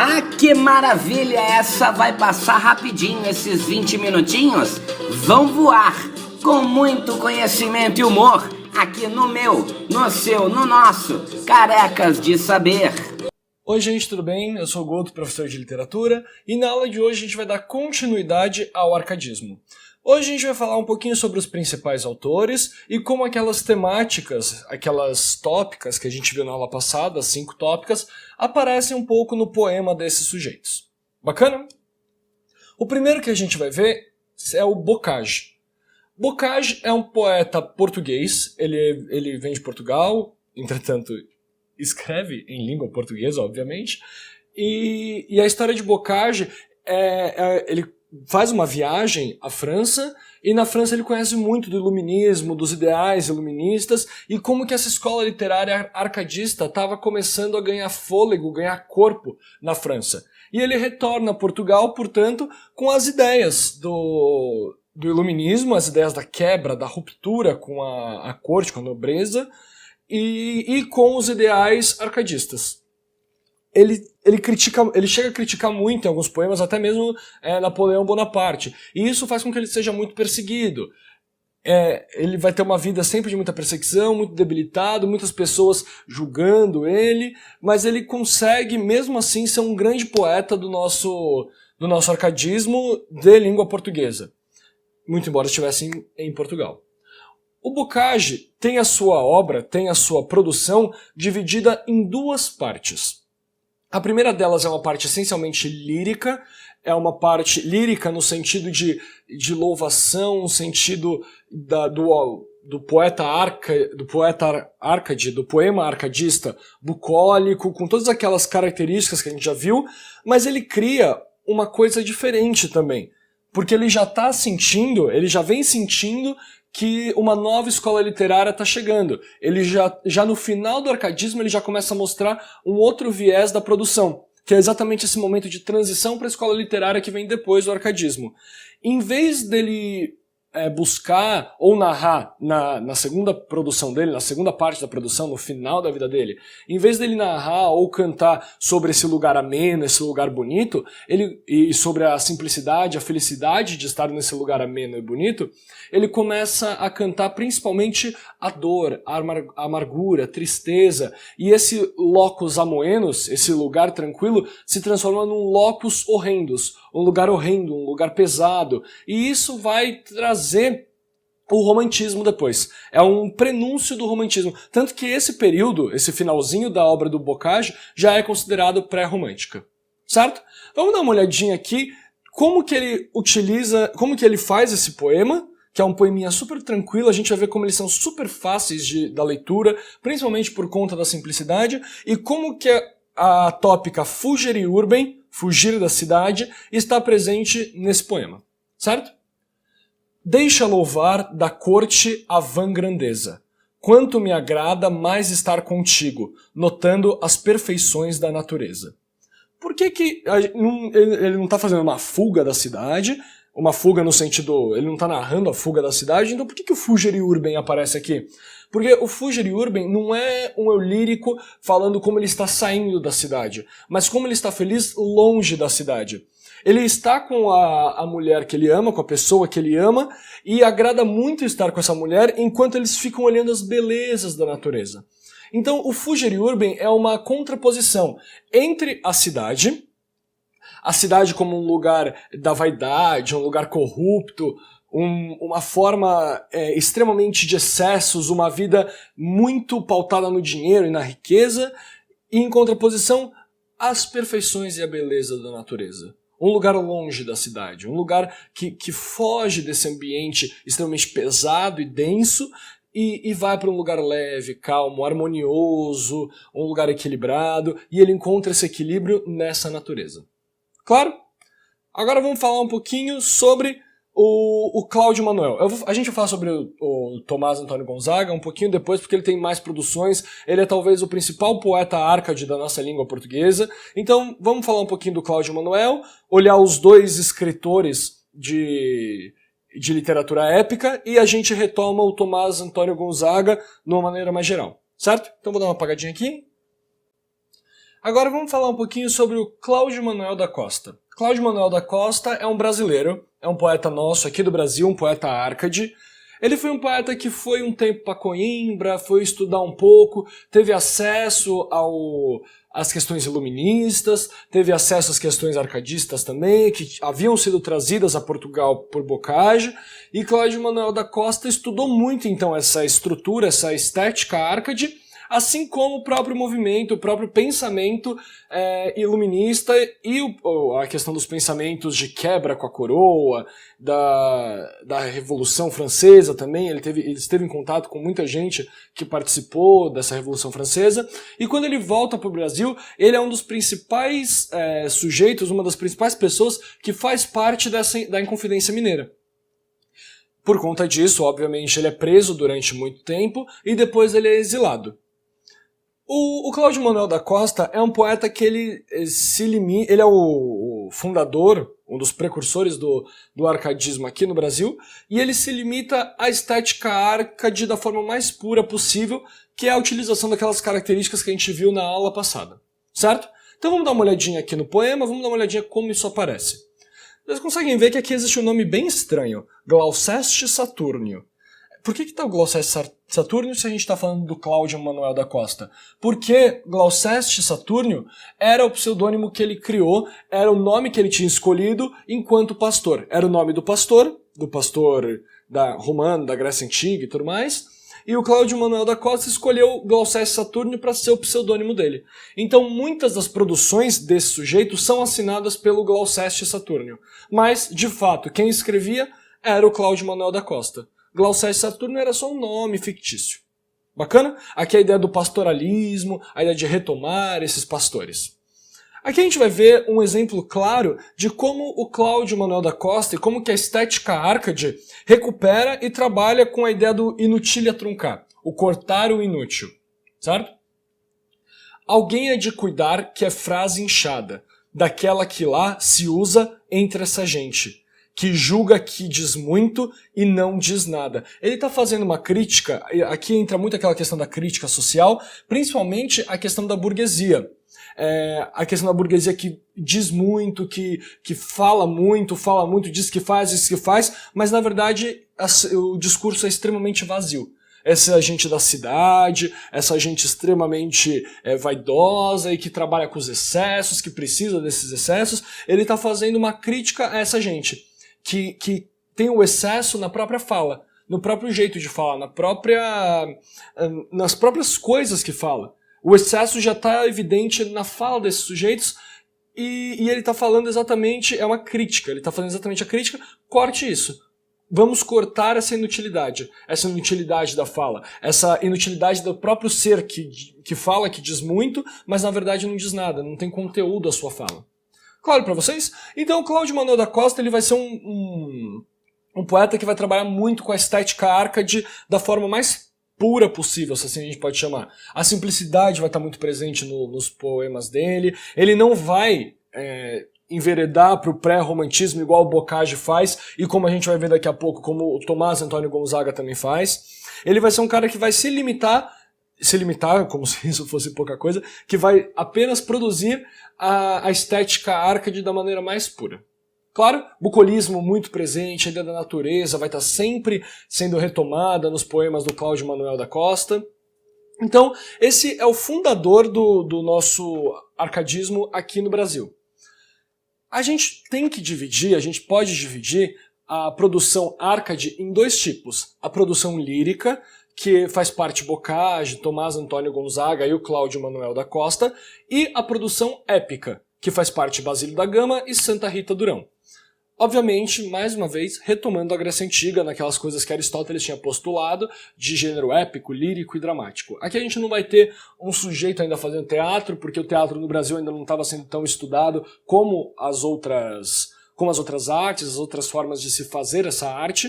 Ah, que maravilha! Essa vai passar rapidinho, esses 20 minutinhos vão voar, com muito conhecimento e humor, aqui no meu, no seu, no nosso Carecas de Saber. Oi gente, tudo bem? Eu sou o Goto, professor de literatura, e na aula de hoje a gente vai dar continuidade ao arcadismo. Hoje a gente vai falar um pouquinho sobre os principais autores e como aquelas temáticas, aquelas tópicas que a gente viu na aula passada, as 5 tópicas, aparecem um pouco no poema desses sujeitos. Bacana? O primeiro que a gente vai ver é o Bocage. Bocage é um poeta português, ele vem de Portugal, entretanto escreve em língua portuguesa, obviamente, e a história de Bocage ele faz uma viagem à França, e na França ele conhece muito do iluminismo, dos ideais iluministas, e como que essa escola literária arcadista estava começando a ganhar fôlego, ganhar corpo na França. E ele retorna a Portugal, portanto, com as ideias do iluminismo, as ideias da quebra, da ruptura com a corte, com a nobreza, e com os ideais arcadistas. Ele chega a criticar muito em alguns poemas, até mesmo Napoleão Bonaparte, e isso faz com que ele seja muito perseguido. Ele vai ter uma vida sempre de muita perseguição, muito debilitado, muitas pessoas julgando ele, mas ele consegue, mesmo assim, ser um grande poeta do nosso arcadismo de língua portuguesa, muito embora estivesse em Portugal. O Bocage tem a sua obra, tem a sua produção dividida em 2 partes. A primeira delas é uma parte essencialmente lírica, é uma parte lírica no sentido de louvação, no sentido do poeta Arcade, do poema arcadista, bucólico, com todas aquelas características que a gente já viu, mas ele cria uma coisa diferente também, porque ele já vem sentindo que uma nova escola literária está chegando. Ele já no final do arcadismo ele já começa a mostrar um outro viés da produção, que é exatamente esse momento de transição para a escola literária que vem depois do arcadismo. Em vez dele buscar ou narrar na segunda produção dele, na segunda parte da produção, no final da vida dele, em vez dele narrar ou cantar sobre esse lugar ameno, esse lugar bonito, e sobre a simplicidade, a felicidade de estar nesse lugar ameno e bonito, ele começa a cantar principalmente a dor, a amargura, a tristeza, e esse locus amoenos, esse lugar tranquilo, se transforma num locus horrendus, um lugar horrendo, um lugar pesado, e isso vai trazer o romantismo depois. É um prenúncio do romantismo. Tanto que esse período, esse finalzinho da obra do Bocage, já é considerado pré-romântica. Certo? Vamos dar uma olhadinha aqui como que ele faz esse poema, que é um poeminha super tranquilo, a gente vai ver como eles são super fáceis da leitura, principalmente por conta da simplicidade, e como que a tópica fugere urbem, fugir da cidade, está presente nesse poema. Certo? Deixa louvar da corte a vã grandeza. Quanto me agrada mais estar contigo, notando as perfeições da natureza. Por que ele não está fazendo uma fuga da cidade? Uma fuga no sentido, ele não está narrando a fuga da cidade, então por que o Fugere Urbem aparece aqui? Porque o Fugere Urbem não é um eu lírico falando como ele está saindo da cidade, mas como ele está feliz longe da cidade. Ele está com a mulher que ele ama, com a pessoa que ele ama, e agrada muito estar com essa mulher enquanto eles ficam olhando as belezas da natureza. Então o Fugere Urbem é uma contraposição entre a cidade como um lugar da vaidade, um lugar corrupto, uma forma extremamente de excessos, uma vida muito pautada no dinheiro e na riqueza, e em contraposição às perfeições e à beleza da natureza. Um lugar longe da cidade, um lugar que foge desse ambiente extremamente pesado e denso e vai para um lugar leve, calmo, harmonioso, um lugar equilibrado, e ele encontra esse equilíbrio nessa natureza. Claro? Agora vamos falar um pouquinho sobre o Cláudio Manuel. A gente vai falar sobre o Tomás Antônio Gonzaga um pouquinho depois, porque ele tem mais produções. Ele é talvez o principal poeta arcade da nossa língua portuguesa. Então vamos falar um pouquinho do Cláudio Manuel, olhar os 2 escritores de literatura épica, e a gente retoma o Tomás Antônio Gonzaga de uma maneira mais geral. Certo? Então vou dar uma apagadinha aqui. Agora vamos falar um pouquinho sobre o Cláudio Manuel da Costa. Cláudio Manuel da Costa é um brasileiro, é um poeta nosso aqui do Brasil, um poeta Arcade. Ele foi um poeta que foi um tempo para Coimbra, foi estudar um pouco, teve acesso às questões iluministas, teve acesso às questões arcadistas também, que haviam sido trazidas a Portugal por Bocage, e Cláudio Manuel da Costa estudou muito então essa estrutura, essa estética Arcade, assim como o próprio movimento, o próprio pensamento iluminista e a questão dos pensamentos de quebra com a coroa, da Revolução Francesa também. Ele esteve em contato com muita gente que participou dessa Revolução Francesa, e quando ele volta para o Brasil, ele é um dos principais sujeitos, uma das principais pessoas que faz parte da Inconfidência Mineira. Por conta disso, obviamente, ele é preso durante muito tempo e depois ele é exilado. O Cláudio Manuel da Costa é um poeta que ele é o fundador, um dos precursores do arcadismo aqui no Brasil, e ele se limita à estética arcade da forma mais pura possível, que é a utilização daquelas características que a gente viu na aula passada, certo? Então vamos dar uma olhadinha aqui no poema, vamos dar uma olhadinha como isso aparece. Vocês conseguem ver que aqui existe um nome bem estranho, Glouceste Saturnio. Por que está o Glouceste Saturnio se a gente está falando do Cláudio Manuel da Costa? Porque Glouceste Saturnio era o pseudônimo que ele criou, era o nome que ele tinha escolhido enquanto pastor. Era o nome do pastor romano, da Grécia Antiga e tudo mais, e o Cláudio Manuel da Costa escolheu Glouceste Saturnio para ser o pseudônimo dele. Então muitas das produções desse sujeito são assinadas pelo Glouceste Saturnio, mas, de fato, quem escrevia era o Cláudio Manuel da Costa. Glouceste Saturnio era só um nome fictício. Bacana? Aqui a ideia do pastoralismo, a ideia de retomar esses pastores. Aqui a gente vai ver um exemplo claro de como o Cláudio Manuel da Costa e como que a estética arcade recupera e trabalha com a ideia do inutilia truncar, o cortar o inútil, certo? Alguém é de cuidar que é frase inchada, daquela que lá se usa entre essa gente, que julga que diz muito e não diz nada. Ele está fazendo uma crítica, aqui entra muito aquela questão da crítica social, principalmente a questão da burguesia. A questão da burguesia que diz muito, que fala muito, diz que faz, mas na verdade o discurso é extremamente vazio. Essa gente da cidade, essa gente extremamente vaidosa e que trabalha com os excessos, que precisa desses excessos, ele está fazendo uma crítica a essa gente. Que tem o excesso na própria fala, no próprio jeito de falar, nas próprias coisas que fala. O excesso já está evidente na fala desses sujeitos e ele está falando exatamente, é uma crítica, ele está fazendo exatamente a crítica, corte isso. Vamos cortar essa inutilidade da fala, essa inutilidade do próprio ser que fala, que diz muito, mas na verdade não diz nada, não tem conteúdo a sua fala. Claro para vocês? Então o Cláudio Manuel da Costa ele vai ser um poeta que vai trabalhar muito com a estética arcade da forma mais pura possível, se assim a gente pode chamar. A simplicidade vai estar muito presente nos poemas dele, ele não vai enveredar para o pré-romantismo igual o Bocage faz, e como a gente vai ver daqui a pouco, como o Tomás Antônio Gonzaga também faz. Ele vai ser um cara que vai se limitar, como se isso fosse pouca coisa, que vai apenas produzir a estética arcade da maneira mais pura. Claro, bucolismo muito presente, a ideia da natureza vai estar sempre sendo retomada nos poemas do Cláudio Manuel da Costa. Então, esse é o fundador do nosso arcadismo aqui no Brasil. A gente pode dividir a produção arcade em dois tipos. A produção lírica, que faz parte Bocage, Tomás Antônio Gonzaga e o Cláudio Manuel da Costa, e a produção épica, que faz parte Basílio da Gama e Santa Rita Durão. Obviamente, mais uma vez, retomando a Grécia Antiga, naquelas coisas que Aristóteles tinha postulado, de gênero épico, lírico e dramático. Aqui a gente não vai ter um sujeito ainda fazendo teatro, porque o teatro no Brasil ainda não estava sendo tão estudado como as outras artes, as outras formas de se fazer essa arte.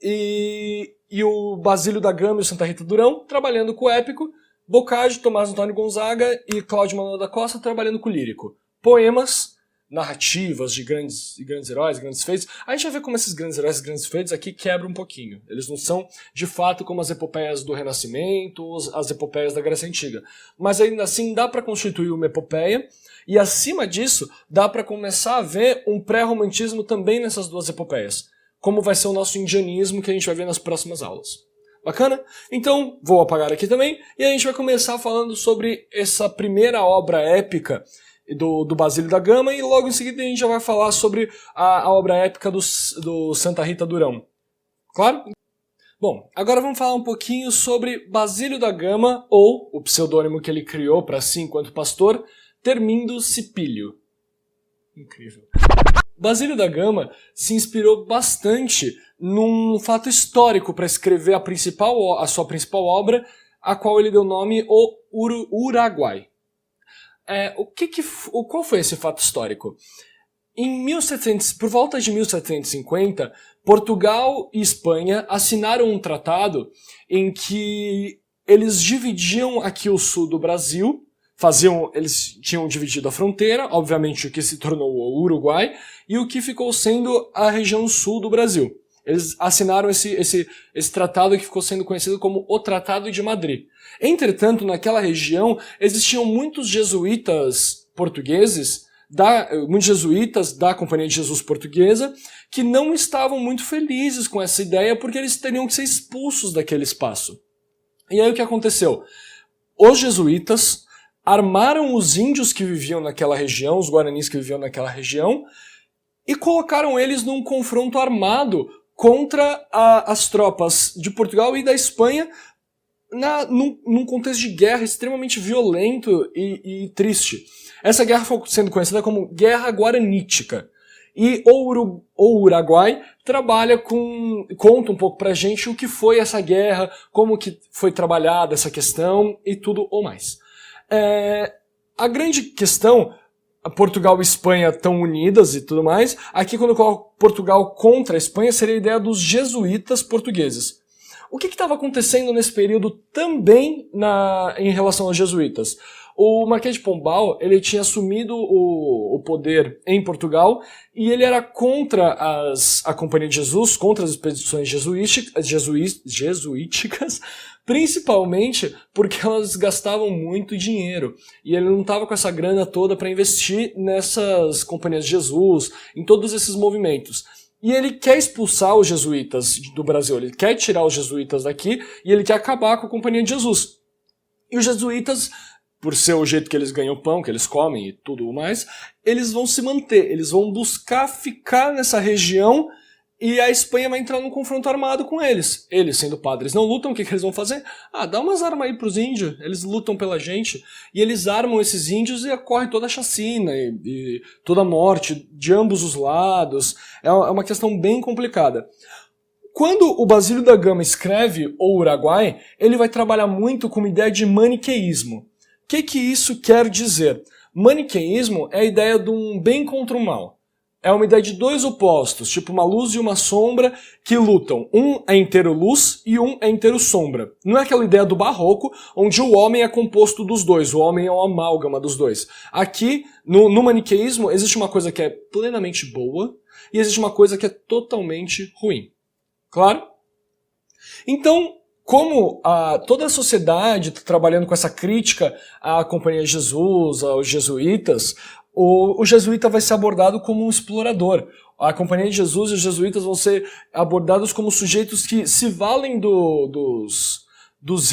E o Basílio da Gama e o Santa Rita Durão trabalhando com o épico, Bocage, Tomás Antônio Gonzaga e Cláudio Manuel da Costa trabalhando com o lírico. Poemas narrativas de grandes heróis, grandes feitos, a gente vai ver como esses grandes heróis e grandes feitos aqui quebram um pouquinho. Eles não são, de fato, como as epopeias do Renascimento, as epopeias da Grécia Antiga. Mas ainda assim dá para constituir uma epopeia, e acima disso dá para começar a ver um pré-romantismo também nessas duas epopeias, como vai ser o nosso indianismo que a gente vai ver nas próximas aulas. Bacana? Então, vou apagar aqui também, e a gente vai começar falando sobre essa primeira obra épica do Basílio da Gama, e logo em seguida a gente já vai falar sobre a obra épica do Santa Rita Durão. Claro? Bom, agora vamos falar um pouquinho sobre Basílio da Gama, ou o pseudônimo que ele criou para si enquanto pastor, Termindo Cipílio. Incrível. Basílio da Gama se inspirou bastante num fato histórico para escrever a sua principal obra, a qual ele deu nome O Uruguai. Qual foi esse fato histórico? Por volta de 1750, Portugal e Espanha assinaram um tratado em que eles dividiam aqui o sul do Brasil, eles tinham dividido a fronteira, obviamente o que se tornou o Uruguai, e o que ficou sendo a região sul do Brasil. Eles assinaram esse tratado que ficou sendo conhecido como o Tratado de Madrid. Entretanto, naquela região existiam muitos jesuítas portugueses, muitos jesuítas da Companhia de Jesus Portuguesa, que não estavam muito felizes com essa ideia porque eles teriam que ser expulsos daquele espaço. E aí o que aconteceu? Os jesuítas armaram os índios que viviam naquela região, os guaranis que viviam naquela região, e colocaram eles num confronto armado contra as tropas de Portugal e da Espanha num contexto de guerra extremamente violento e triste. Essa guerra foi sendo conhecida como Guerra Guaranítica. E o Uruguai conta um pouco pra gente o que foi essa guerra, como que foi trabalhada essa questão e tudo ou mais. A grande questão, Portugal e Espanha estão unidas e tudo mais, aqui quando eu coloco Portugal contra a Espanha seria a ideia dos jesuítas portugueses. O que estava acontecendo nesse período também em relação aos jesuítas? O Marquês de Pombal, ele tinha assumido o poder em Portugal e ele era contra a Companhia de Jesus, contra as expedições jesuíticas, principalmente porque elas gastavam muito dinheiro e ele não estava com essa grana toda para investir nessas Companhias de Jesus, em todos esses movimentos. E ele quer expulsar os jesuítas do Brasil, ele quer tirar os jesuítas daqui e ele quer acabar com a Companhia de Jesus. E os jesuítas, por ser o jeito que eles ganham pão, que eles comem e tudo mais, eles vão se manter, eles vão buscar ficar nessa região e a Espanha vai entrar num confronto armado com eles. Eles, sendo padres, não lutam, o que eles vão fazer? Dá umas armas aí pros índios, eles lutam pela gente. E eles armam esses índios e ocorre toda a chacina e toda a morte de ambos os lados. É uma questão bem complicada. Quando o Basílio da Gama escreve O Uruguai, ele vai trabalhar muito com uma ideia de maniqueísmo. O que isso quer dizer? Maniqueísmo é a ideia de um bem contra o mal. É uma ideia de dois opostos, tipo uma luz e uma sombra que lutam. Um é inteiro luz e um é inteiro sombra. Não é aquela ideia do barroco, onde o homem é composto dos dois, o homem é uma amálgama dos dois. Aqui, no maniqueísmo, existe uma coisa que é plenamente boa e existe uma coisa que é totalmente ruim. Claro? Então, como toda a sociedade está trabalhando com essa crítica à Companhia de Jesus, aos jesuítas, o jesuíta vai ser abordado como um explorador. A Companhia de Jesus e os jesuítas vão ser abordados como sujeitos que se valem dos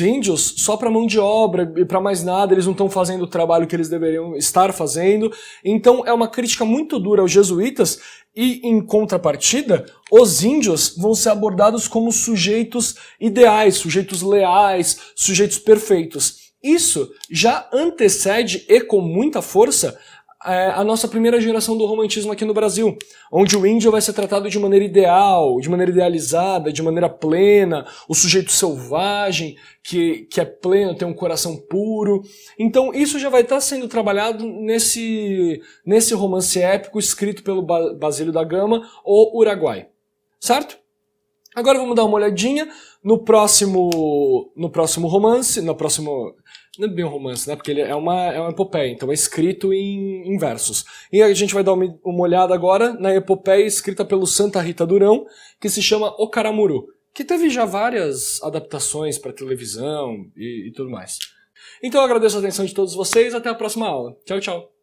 índios só para mão de obra e para mais nada, eles não estão fazendo o trabalho que eles deveriam estar fazendo. Então é uma crítica muito dura aos jesuítas e, em contrapartida, os índios vão ser abordados como sujeitos ideais, sujeitos leais, sujeitos perfeitos. Isso já antecede e com muita força a nossa primeira geração do romantismo aqui no Brasil, onde o índio vai ser tratado de maneira ideal, de maneira idealizada, de maneira plena, o sujeito selvagem, que é pleno, tem um coração puro. Então isso já vai estar sendo trabalhado nesse romance épico escrito pelo Basílio da Gama, O Uruguai. Certo? Agora vamos dar uma olhadinha no próximo romance, Não é bem um romance, né? Porque ele é uma epopeia, então é escrito em versos. E a gente vai dar uma olhada agora na epopeia escrita pelo Santa Rita Durão, que se chama O Caramuru, que teve já várias adaptações para televisão e tudo mais. Então eu agradeço a atenção de todos vocês, até a próxima aula. Tchau, tchau.